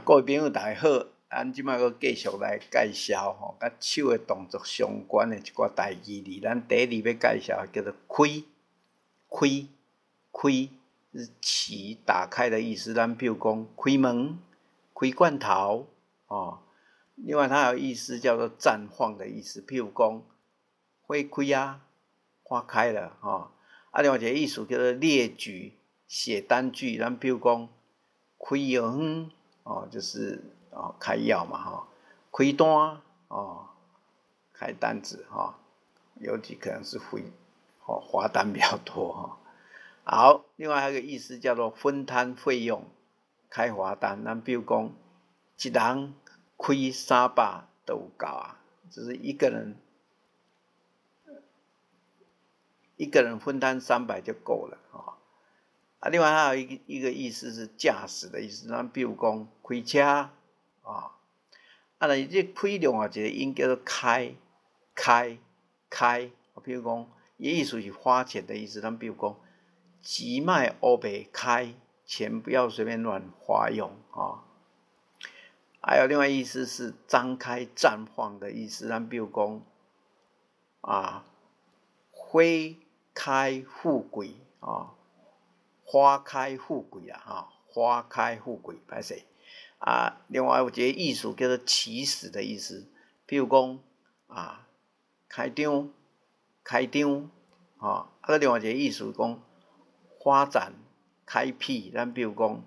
各位朋友大家好，咱即摆佫继续来介绍甲手的动作相关的一寡代志哩。咱第一要介绍叫做开，是启打开的意思。咱比如讲开门、开罐头另外它有意思叫做绽放的意思，譬如讲花开啊，花开了另外一个意思叫做列举、写单句。咱比如讲开药方就是开药嘛开单开单子尤其可能是罚单比较多好，另外还有一个意思叫做分摊费用、开罚单。咱比如讲一人开300就有够啊，就是一个人分摊300就够了另外还有一个意思是驾驶的意思。咱比如讲开车那这开另外一个音叫做开，比如讲也意思是花钱的意思。咱比如讲钱卖黑白开，钱不要随便乱花用还有另外意思是张开、绽放的意思。咱比如讲花开富贵花开富贵花开富贵歹势另外有一个意思叫做起始的意思，譬如讲开张另外一个意思讲发展、开辟。咱比如讲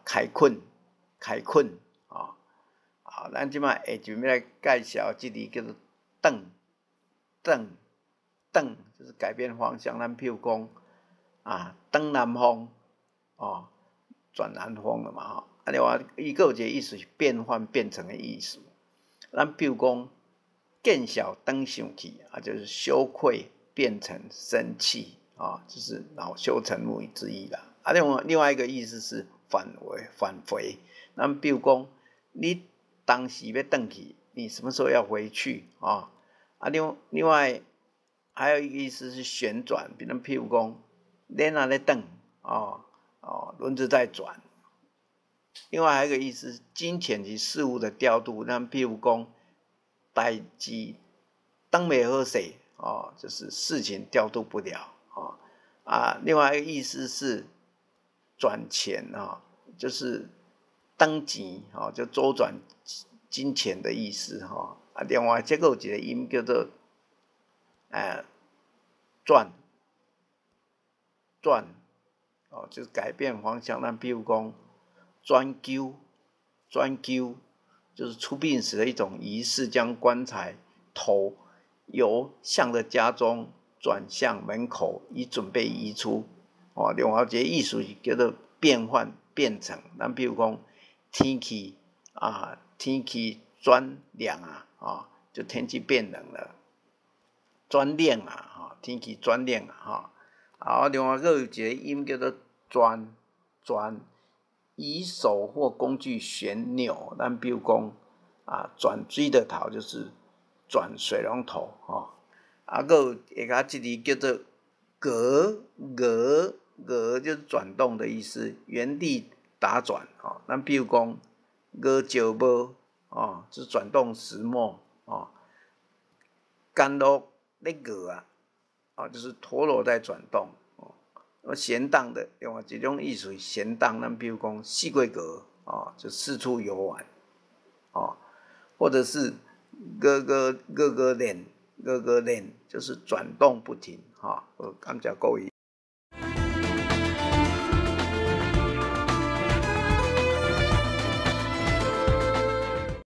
开垦咱即摆下就要来介绍这个叫做转，就是改变方向。咱譬如讲转南方转南方了嘛另外它还有一个意思是变换、变成的意思。咱比如讲见小转生气就是羞愧变成生气就是恼羞成怒之意啦另外一个意思是返回。咱比如讲你当时要转去，你什么时候要回去另外还有一个意思是旋转，譬如讲轮在转轮子在转。另外还有一个意思是金钱及事物的调度。咱譬如讲代志当不好势就是事情调度不了另外一个意思是转钱就是当钱就周转金钱的意思另外这个有一个音叫做转就是改变方向。咱比如讲转灸就是出殡时的一种仪式，将棺材头由向着家中转向门口，以准备移出另外一个意思叫做变换、变成。咱比如讲天气转凉就天气变冷了，转冷天气转冷另外还有一个音叫做转，以手或工具旋钮。咱比如讲转水的头就是转水龙头还有下加一个叫做鹅就是转动的意思，原地打转咱比如讲鹅石磨就是转动石磨甘露在鹅就是陀螺在转动闲荡的另外一种意思是闲荡。咱比如讲四过河就四处游玩或者是哥哥练就是转动不停感谢各位。